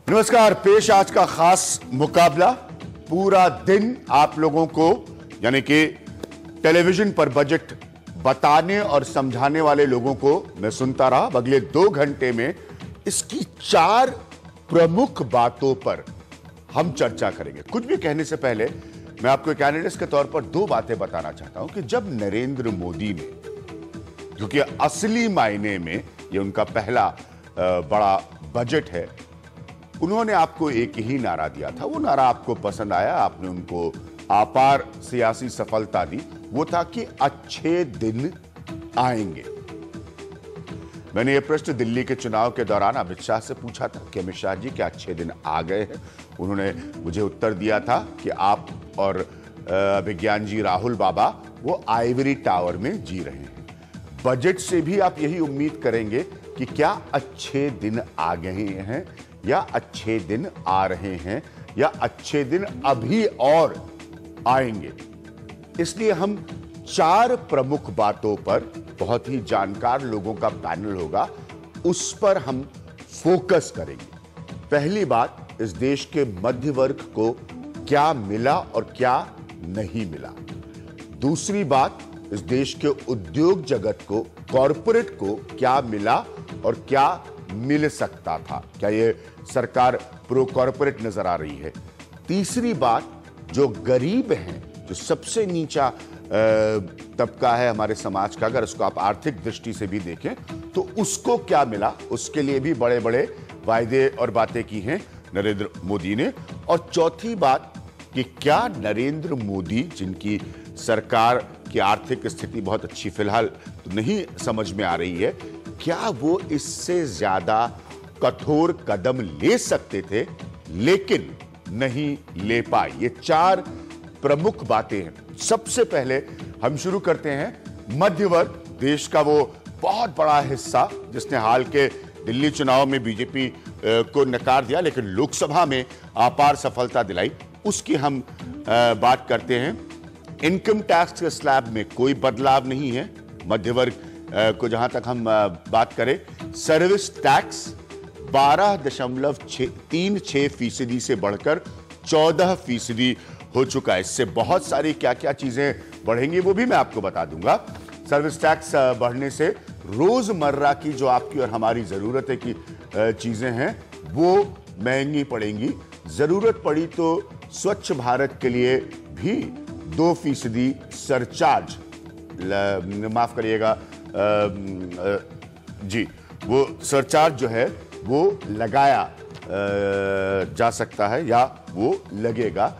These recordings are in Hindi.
नमस्कार, पेश आज का खास मुकाबला। पूरा दिन आप लोगों को यानी कि टेलीविजन पर बजट बताने और समझाने वाले लोगों को मैं सुनता रहा। अगले 2 घंटे में इसकी 4 प्रमुख बातों पर हम चर्चा करेंगे। कुछ भी कहने से पहले मैं आपको कैंडिडेट्स के तौर पर 2 बातें बताना चाहता हूं कि जब नरेंद्र मोदी ने, क्योंकि असली मायने में ये उनका पहला बड़ा बजट है, उन्होंने आपको एक ही नारा दिया था। वो नारा आपको पसंद आया, आपने उनको अपार सियासी सफलता दी। वो था कि अच्छे दिन आएंगे। मैंने ये प्रश्न दिल्ली के चुनाव के दौरान अमित शाह से पूछा था कि अमित शाह जी क्या अच्छे दिन आ गए हैं। उन्होंने मुझे उत्तर दिया था कि आप और विज्ञान जी राहुल बाबा वो आइवरी टावर में जी रहे हैं। बजट से भी आप यही उम्मीद करेंगे कि क्या अच्छे दिन आ गए हैं, या अच्छे दिन आ रहे हैं, या अच्छे दिन अभी और आएंगे। इसलिए हम 4 प्रमुख बातों पर, बहुत ही जानकार लोगों का पैनल होगा, उस पर हम फोकस करेंगे। पहली बात, इस देश के मध्य वर्ग को क्या मिला और क्या नहीं मिला। दूसरी बात, इस देश के उद्योग जगत को, कॉरपोरेट को क्या मिला और क्या मिल सकता था, क्या ये सरकार प्रो कॉरपोरेट नजर आ रही है। तीसरी बात, जो गरीब हैं, जो सबसे नीचा तबका है हमारे समाज का, अगर उसको आप आर्थिक दृष्टि से भी देखें तो उसको क्या मिला, उसके लिए भी बड़े बड़े वायदे और बातें की हैं नरेंद्र मोदी ने। और चौथी बात कि क्या नरेंद्र मोदी, जिनकी सरकार की आर्थिक स्थिति बहुत अच्छी फिलहाल तो नहीं समझ में आ रही है, क्या वो इससे ज्यादा कठोर कदम ले सकते थे लेकिन नहीं ले पाए। ये 4 प्रमुख बातें हैं। सबसे पहले हम शुरू करते हैं मध्य वर्ग, देश का वो बहुत बड़ा हिस्सा जिसने हाल के दिल्ली चुनाव में बीजेपी को नकार दिया लेकिन लोकसभा में अपार सफलता दिलाई। उसकी हम बात करते हैं। इनकम टैक्स के स्लैब में कोई बदलाव नहीं है। मध्य वर्ग को जहां तक हम बात करें, सर्विस टैक्स 12.36% से बढ़कर 14% हो चुका है। इससे बहुत सारी क्या क्या चीजें बढ़ेंगी वो भी मैं आपको बता दूंगा। सर्विस टैक्स बढ़ने से रोजमर्रा की जो आपकी और हमारी जरूरत है की चीजें हैं वो महंगी पड़ेंगी। जरूरत पड़ी तो स्वच्छ भारत के लिए भी 2% सरचार्ज, माफ करिएगा जी, वो सरचार्ज जो है वो लगाया जा सकता है या वो लगेगा।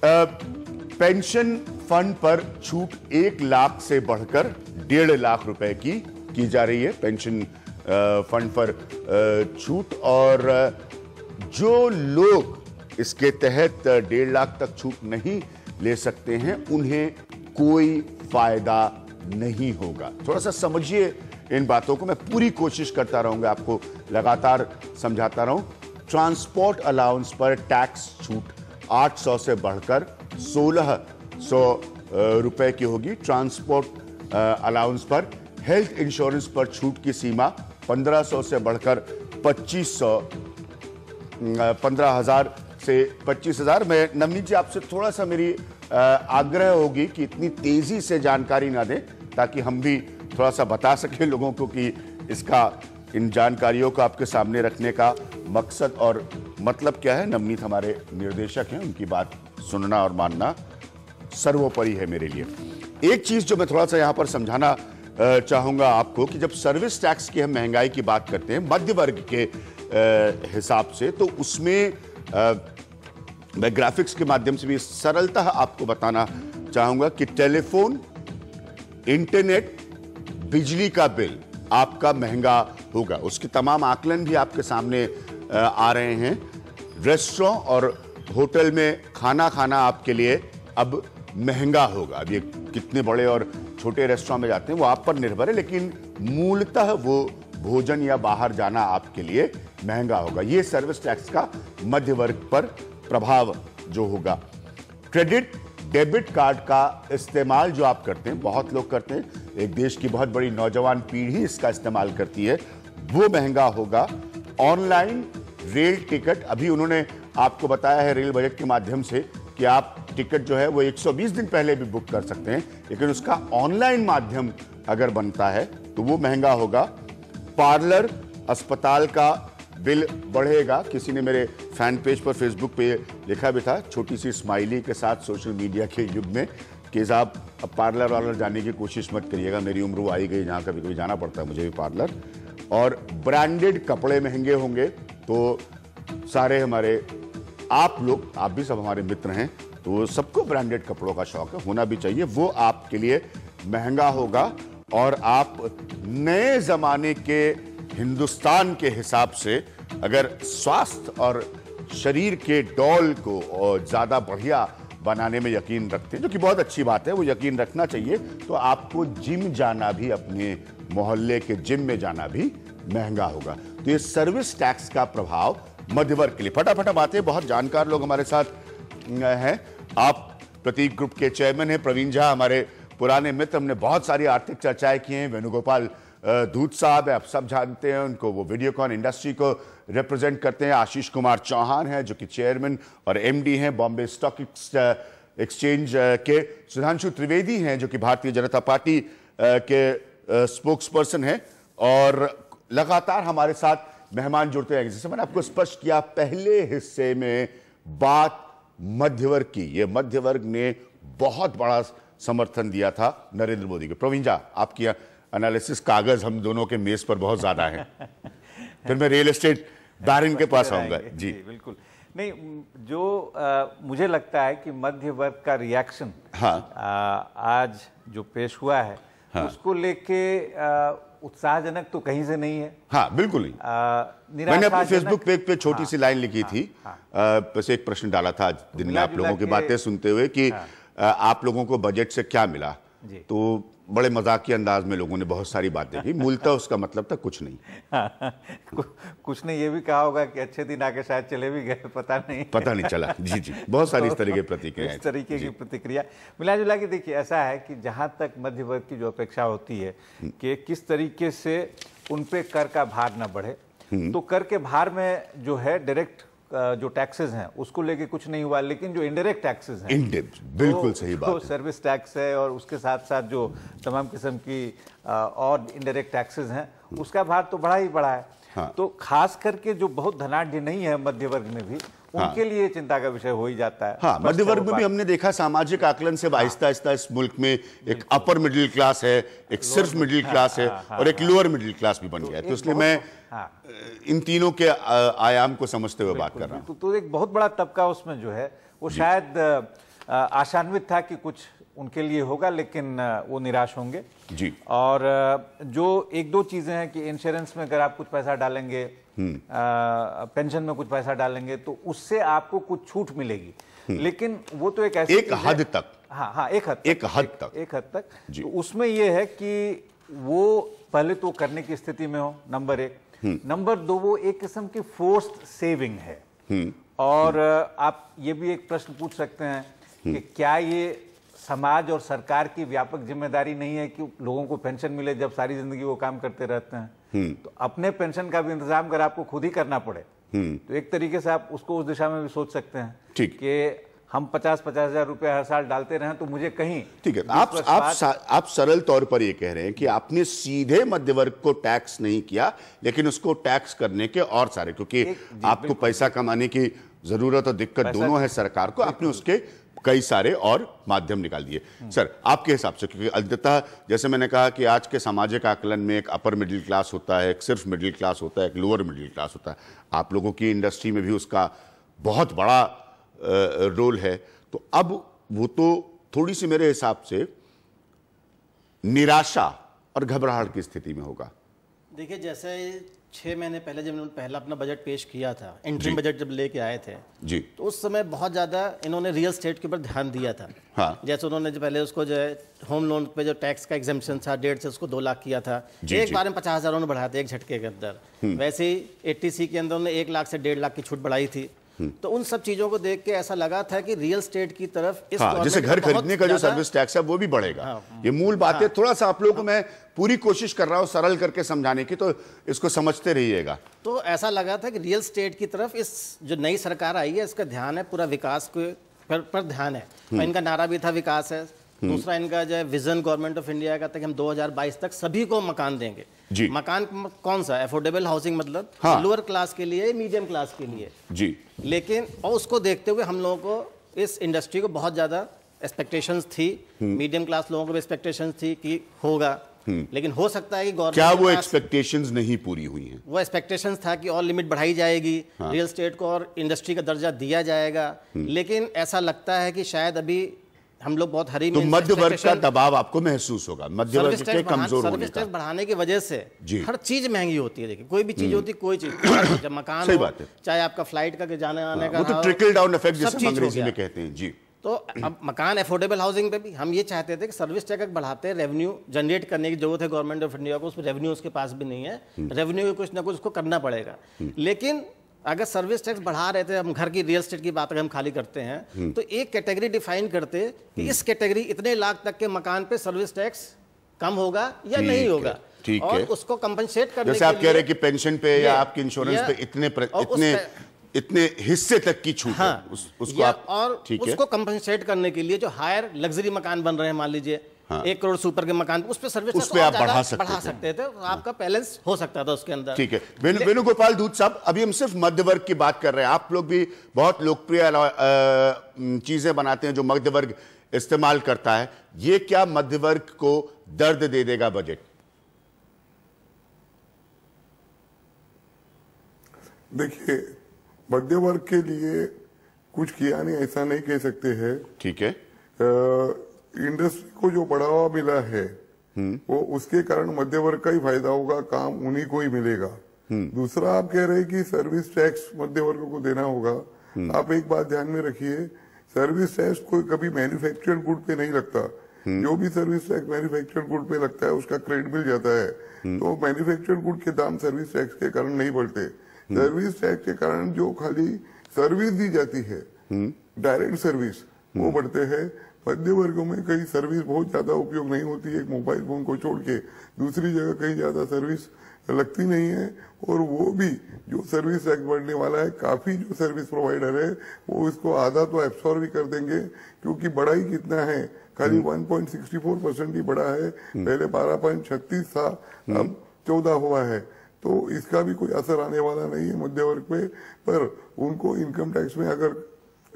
पेंशन फंड पर छूट 1 लाख से बढ़कर 1.5 लाख रुपए की जा रही है। पेंशन फंड पर छूट, और जो लोग इसके तहत 1.5 लाख तक छूट नहीं ले सकते हैं उन्हें कोई फायदा नहीं होगा। थोड़ा सा समझिए इन बातों को। मैं पूरी कोशिश करता रहूंगा, आपको लगातार समझाता रहूं। ट्रांसपोर्ट अलाउंस पर टैक्स छूट 800 से बढ़कर 1600 रुपए की होगी। ट्रांसपोर्ट अलाउंस पर, हेल्थ इंश्योरेंस पर छूट की सीमा 1500 से बढ़कर 15,000 से 25,000। मैं नवनीत जी आपसे थोड़ा सा मेरी आग्रह होगी कि इतनी तेजी से जानकारी ना दें ताकि हम भी थोड़ा सा बता सकें लोगों को कि इसका, इन जानकारियों को आपके सामने रखने का मकसद और मतलब क्या है। नवनीत हमारे निर्देशक हैं, उनकी बात सुनना और मानना सर्वोपरि है मेरे लिए। एक चीज जो मैं थोड़ा सा यहां पर समझाना चाहूंगा आपको कि जब सर्विस टैक्स की हम महंगाई की बात करते हैं मध्य वर्ग के हिसाब से, तो उसमें मैं ग्राफिक्स के माध्यम से भी सरलता आपको बताना चाहूंगा कि टेलीफोन, इंटरनेट, बिजली का बिल आपका महंगा होगा। उसके तमाम आकलन भी आपके सामने आ रहे हैं। रेस्टोरेंट और होटल में खाना खाना आपके लिए अब महंगा होगा। अब ये कितने बड़े और छोटे रेस्टोरेंट में जाते हैं वो आप पर निर्भर है, लेकिन मूलतः वो भोजन या बाहर जाना आपके लिए महंगा होगा। ये सर्विस टैक्स का मध्य वर्ग पर प्रभाव जो होगा। क्रेडिट डेबिट कार्ड का इस्तेमाल जो आप करते हैं, बहुत लोग करते हैं, एक देश की बहुत बड़ी नौजवान पीढ़ी इसका इस्तेमाल करती है, वो महंगा होगा। ऑनलाइन रेल टिकट, अभी उन्होंने आपको बताया है रेल बजट के माध्यम से कि आप टिकट जो है वो 120 दिन पहले भी बुक कर सकते हैं, लेकिन उसका ऑनलाइन माध्यम अगर बनता है तो वो महंगा होगा। पार्लर, अस्पताल का बिल बढ़ेगा। किसी ने मेरे फैन पेज पर फेसबुक पे लिखा भी था छोटी सी स्माइली के साथ सोशल मीडिया के युग में कि साहब अब पार्लर वार्लर जाने की कोशिश मत करिएगा, मेरी उम्र वो आई गई जहाँ कभी कभी जाना पड़ता है मुझे भी पार्लर। और ब्रांडेड कपड़े महंगे होंगे, तो सारे हमारे आप लोग, आप भी सब हमारे मित्र हैं, तो सबको ब्रांडेड कपड़ों का शौक है, होना भी चाहिए, वो आपके लिए महंगा होगा। और आप नए जमाने के हिंदुस्तान के हिसाब से अगर स्वास्थ्य और शरीर के डोल को और ज्यादा बढ़िया बनाने में यकीन रखते हैं, जो कि बहुत अच्छी बात है, वो यकीन रखना चाहिए, तो आपको जिम जाना भी, अपने मोहल्ले के जिम में जाना भी महंगा होगा। तो ये सर्विस टैक्स का प्रभाव मध्य वर्ग के लिए, फटाफट बातें, बहुत जानकार लोग हमारे साथ हैं। आप प्रतीक ग्रुप के चेयरमैन हैं, प्रवीण झा हमारे पुराने मित्र, हमने बहुत सारी आर्थिक चर्चाएं की हैं। वेणुगोपाल दूत साहब है, आप सब जानते हैं उनको, वो वीडियोकॉन इंडस्ट्री को रिप्रेजेंट करते हैं। आशीष कुमार चौहान है जो कि चेयरमैन और एमडी हैं बॉम्बे स्टॉक एक्सचेंज के। सुधांशु त्रिवेदी हैं जो कि भारतीय जनता पार्टी के स्पोक्स पर्सन है, और लगातार हमारे साथ मेहमान जुड़ते हैं। जैसे मैंने आपको स्पष्ट किया पहले हिस्से में बात मध्य वर्ग की, ये मध्य वर्ग ने बहुत बड़ा समर्थन दिया था नरेंद्र मोदी को। प्रवीण झा, आपकी एनालिसिस, कागज हम दोनों के मेज पर बहुत ज्यादा है, फिर मैं रियल एस्टेट बैरन के पास आऊंगा। जी बिल्कुल नहीं, जो मुझे लगता है कि मध्य वर्ग का रिएक्शन आज जो पेश हुआ है उसको लेके उत्साहजनक तो कहीं से नहीं है। हाँ बिल्कुल नहीं। मैंने अपने फेसबुक पेज पे छोटी सी लाइन लिखी थी, बस एक प्रश्न डाला था आज दिन में आप लोगों की बातें सुनते हुए कि आप लोगों को बजट से क्या मिला, तो बड़े मजाकी अंदाज में लोगों ने बहुत सारी बातें की, मूलतः उसका मतलब था कुछ नहीं। कुछ नहीं ये भी कहा होगा कि अच्छे दिन आके शायद चले भी गए, पता नहीं चला। जी जी, बहुत सारी इस तरह की प्रतिक्रिया, इस तरीके की प्रतिक्रिया मिला जुला के। देखिए ऐसा है कि जहां तक मध्य वर्ग की जो अपेक्षा होती है कि किस तरीके से उन पे कर का भार न बढ़े, तो कर के भार में जो है डायरेक्ट जो टैक्सेस हैं उसको लेके कुछ नहीं हुआ, लेकिन जो इनडायरेक्ट टैक्सेस हैं, बिल्कुल सही बात तो सर्विस टैक्स है और उसके साथ साथ जो तमाम किस्म की और इनडायरेक्ट टैक्सेस हैं उसका भार तो बड़ा ही बड़ा है। हाँ। तो खास करके जो बहुत धनाढ्य नहीं है मध्य वर्ग में भी, उनके लिए चिंता का विषय हो ही जाता है। हाँ, मध्य वर्ग में भी हमने देखा सामाजिक आकलन से आहिस्ता आहिस्ता इस मुल्क में एक अपर मिडिल क्लास है, एक सिर्फ मिडिल क्लास है, और एक लोअर मिडिल क्लास भी बन गया है। तो इसलिए मैं इन तीनों के आयाम को समझते हुए बात कर रहा हूँ। तो एक बहुत बड़ा तबका उसमें जो है वो शायद आशान्वित था कि कुछ उनके लिए होगा, लेकिन वो निराश होंगे जी। और जो एक दो चीजें हैं कि इंश्योरेंस में अगर आप कुछ पैसा डालेंगे, पेंशन में कुछ पैसा डालेंगे, तो उससे आपको कुछ छूट मिलेगी, लेकिन वो तो एक ऐसी एक हद तक, हाँ एक हद तक तो उसमें ये है कि वो पहले तो करने की स्थिति में हो, नंबर एक। नंबर दो, वो एक किस्म की फोर्स्ड सेविंग है। और आप ये भी एक प्रश्न पूछ सकते हैं कि क्या ये समाज और सरकार की व्यापक जिम्मेदारी नहीं है कि लोगों को पेंशन मिले जब सारी जिंदगी वो काम करते रहते हैं? तो अपने पेंशन का भी इंतजाम अगर आपको खुद ही करना पड़े तो एक तरीके से आप उसको उस दिशा में भी सोच सकते हैं कि हम 50-50 हजार रुपए हर साल डालते रहे तो मुझे कहीं, ठीक है, आप सरल तौर पर ये कह रहे हैं कि आपने सीधे मध्य वर्ग को टैक्स नहीं किया, लेकिन उसको टैक्स करने के और सारे, क्योंकि आपको पैसा कमाने की जरूरत और दिक्कत दोनों है सरकार को, आपने उसके कई सारे और माध्यम निकाल दिए। सर, आपके हिसाब से, क्योंकि अंततः जैसे मैंने कहा कि आज के सामाजिक आकलन में एक अपर मिडिल क्लास होता है, एक सिर्फ मिडिल क्लास होता है, एक लोअर मिडिल क्लास होता है, आप लोगों की इंडस्ट्री में भी उसका बहुत बड़ा रोल है, तो अब वो तो थोड़ी सी मेरे हिसाब से निराशा और घबराहट की स्थिति में होगा। देखिए, जैसे 6 महीने पहले जब इन्होंने पहला अपना बजट पेश किया था, इंटरिम बजट जब लेके आए थे जी, तो उस समय बहुत ज़्यादा इन्होंने रियल स्टेट के ऊपर ध्यान दिया था। हाँ। जैसे उन्होंने जो पहले उसको जो है होम लोन पे जो टैक्स का एग्जेम्पशन था 1.5 से उसको 2 लाख किया था, एक बार में 50,000 उन्होंने बढ़ाया था एक झटके के अंदर। वैसे ही 80C के अंदर उन्होंने 1 लाख से 1.5 लाख की छूट बढ़ाई थी। तो उन सब चीजों को देख के ऐसा लगा था कि रियल स्टेट की तरफ इस जैसे घर खरीदने का जो सर्विस टैक्स है वो भी बढ़ेगा। ये मूल बात है। थोड़ा सा आप लोगों को मैं पूरी कोशिश कर रहा हूं सरल करके समझाने की, तो इसको समझते रहिएगा। तो ऐसा लगा था कि रियल स्टेट की तरफ इस जो नई सरकार आई है इसका ध्यान है, पूरा विकास पर ध्यान है। और इनका नारा भी था विकास है। दूसरा इनका जो है विजन गवर्नमेंट ऑफ इंडिया का था कि हम 2022 तक सभी को मकान देंगे जी। मकान कौन सा? अफोर्डेबल हाउसिंग, मतलब लोअर क्लास के लिए, मीडियम क्लास के लिए जी। लेकिन और उसको देखते हुए हम लोगों को इस इंडस्ट्री को बहुत ज्यादा एक्सपेक्टेशंस थी, मीडियम क्लास लोगों को भी एक्सपेक्टेशंस थी कि होगा, लेकिन हो सकता है कि गवर्नमेंट, क्या वो एक्सपेक्टेशंस नहीं पूरी हुई हैं? वो एक्सपेक्टेशंस था कि और लिमिट बढ़ाई जाएगी, रियल स्टेट को और इंडस्ट्री का दर्जा दिया जाएगा, लेकिन ऐसा लगता है कि शायद अभी हम लोग बहुत हरी में। तो मध्य वर्ग का दबाव आपको महसूस होगा, मध्य वर्ग के कमजोर होने का। सर्विस टैक्स बढ़ाने की वजह से हर चीज महंगी होती है। देखिए कोई भी चीज होती है, कोई चीज, जब मकान सही बात है, चाहे आपका फ्लाइट का जाने आने का, वो तो ट्रिकल डाउन इफेक्ट जिसे अंग्रेजी में कहते हैं जी। तो अब मकान अफोर्डेबल हाउसिंग पे भी हम ये चाहते थे कि सर्विस टैक्स बढ़ाते, रेवेन्यू जनरेट करने की जरूरत है गवर्नमेंट ऑफ इंडिया को, उस पर रेवेन्यू उसके पास भी नहीं है, रेवेन्यू कुछ ना कुछ उसको करना पड़ेगा। लेकिन अगर सर्विस टैक्स बढ़ा रहे थे, हम घर की रियल एस्टेट की बात अगर हम खाली करते हैं, तो एक कैटेगरी डिफाइन करते कि इस कैटेगरी इतने लाख तक के मकान पे सर्विस टैक्स कम होगा या नहीं होगा, ठीक और है। उसको कंपनसेट करने जैसे आप कह रहे हैं कि पेंशन पे या आपके इंश्योरेंस पे इतने हिस्से तक की छूट है, उसको आप, और उसको कंपनसेट करने के लिए जो हायर लग्जरी मकान बन रहे हैं, मान लीजिए 1 करोड़ से ऊपर के मकान, उस पे सर्विस उस पे आप बढ़ा सकते थे, आपका बैलेंस हो सकता था उसके अंदर। ठीक है। वेणुगोपाल दूत साहब, अभी हम सिर्फ मध्य वर्ग की बात कर रहे हैं, आप लोग भी बहुत लोकप्रिय चीजें बनाते हैं जो मध्य वर्ग इस्तेमाल करता है। ये क्या मध्य वर्ग को दर्द दे देगा बजट? देखिए, मध्य वर्ग के लिए कुछ किया नहीं ऐसा नहीं कह सकते हैं। ठीक है। इंडस्ट्री को जो बढ़ावा मिला है वो उसके कारण मध्य वर्ग का ही फायदा होगा, काम उन्हीं को ही मिलेगा। दूसरा, आप कह रहे हैं कि सर्विस टैक्स मध्य वर्ग को देना होगा। आप एक बात ध्यान में रखिए, सर्विस टैक्स कोई कभी मैन्युफैक्चर्ड गुड पे नहीं लगता। जो भी सर्विस टैक्स मैन्युफैक्चर्ड गुड पे लगता है उसका क्रेडिट मिल जाता है। तो मैन्युफैक्चर्ड गुड के दाम सर्विस टैक्स के कारण नहीं बढ़ते। सर्विस टैक्स के कारण जो खाली सर्विस दी जाती है, डायरेक्ट सर्विस, वो बढ़ते हैं। मध्य वर्गों में कहीं सर्विस बहुत ज्यादा उपयोग नहीं होती है, एक मोबाइल फोन को छोड़ के दूसरी जगह कहीं ज्यादा सर्विस लगती नहीं है। और वो भी जो सर्विस टैक्स बढ़ने वाला है, काफी जो सर्विस प्रोवाइडर है वो इसको आधा तो एब्सॉर्ब भी कर देंगे, क्योंकि बढ़ा ही कितना है, खाली 1.64% ही बढ़ा है। पहले 12.36 था, अब 14 हुआ है। तो इसका भी कोई असर आने वाला नहीं है मध्य वर्ग पे। पर उनको इनकम टैक्स में अगर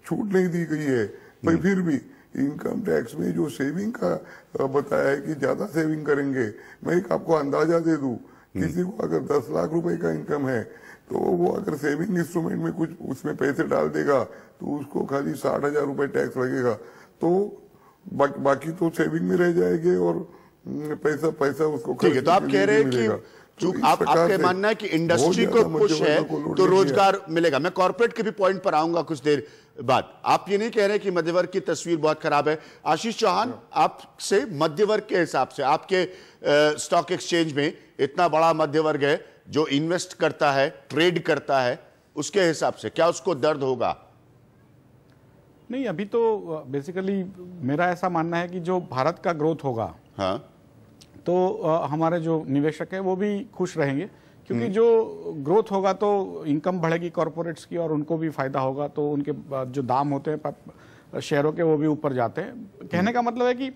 छूट नहीं दी गई है, पर फिर भी इनकम टैक्स में जो सेविंग का बताया है कि ज्यादा सेविंग करेंगे। मैं एक आपको अंदाजा दे दूं, किसी को अगर 10 लाख रुपए का इनकम है तो वो अगर सेविंग इंस्ट्रूमेंट में कुछ उसमें पैसे डाल देगा तो उसको खाली 60,000 रुपए टैक्स लगेगा। तो बाकी तो सेविंग में रह जाएंगे और पैसा उसको। ठीक है, तो आप कह रहे हैं कि जो आपका मानना है कि इंडस्ट्री को पुश है तो रोजगार मिलेगा। मैं कॉर्पोरेट के भी पॉइंट पर आऊंगा कुछ देर बाद। आप ये नहीं कह रहे कि मध्य वर्ग की तस्वीर बहुत खराब है। आशीष चौहान, आपसे मध्य वर्ग के हिसाब से, आपके स्टॉक एक्सचेंज में इतना बड़ा मध्य वर्ग है जो इन्वेस्ट करता है, ट्रेड करता है, उसके हिसाब से क्या उसको दर्द होगा? नहीं, अभी तो बेसिकली मेरा ऐसा मानना है कि जो भारत का ग्रोथ होगा, हाँ, तो हमारे जो निवेशक है वो भी खुश रहेंगे, क्योंकि जो ग्रोथ होगा तो इनकम बढ़ेगी कॉर्पोरेट्स की और उनको भी फायदा होगा। तो उनके जो दाम होते हैं शेयरों के वो भी ऊपर जाते हैं। कहने का मतलब है कि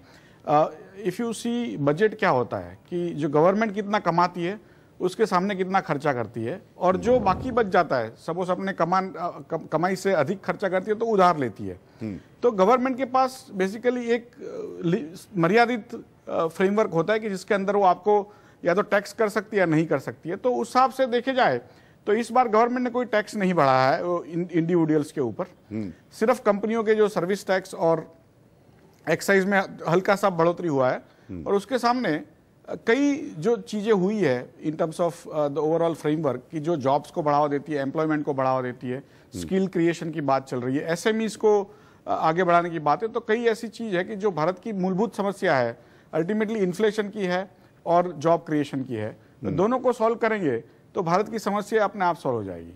इफ़ यू सी बजट क्या होता है कि जो गवर्नमेंट कितना कमाती है उसके सामने कितना खर्चा करती है, और जो बाकी बच जाता है, सपोज अपने कमाई से अधिक खर्चा करती है तो उधार लेती है। तो गवर्नमेंट के पास बेसिकली एक मर्यादित फ्रेमवर्क होता है कि जिसके अंदर वो आपको या तो टैक्स कर सकती है या नहीं कर सकती है। तो उस हिसाब से देखे जाए तो इस बार गवर्नमेंट ने कोई टैक्स नहीं बढ़ाया है इंडिविजुअल्स के ऊपर। सिर्फ कंपनियों के जो सर्विस टैक्स और एक्साइज में हल्का सा बढ़ोतरी हुआ है, और उसके सामने कई जो चीजें हुई है in terms of the overall framework की, जो जॉब्स को बढ़ावा देती है, एम्प्लॉयमेंट को बढ़ावा देती है, स्किल क्रिएशन की बात चल रही है, एसएमईज को आगे बढ़ाने की बात है। तो कई ऐसी चीज है कि जो भारत की मूलभूत समस्या है, अल्टीमेटली इन्फ्लेशन की है और जॉब क्रिएशन की है। तो दोनों को सॉल्व करेंगे तो भारत की समस्या अपने आप सॉल्व हो जाएगी।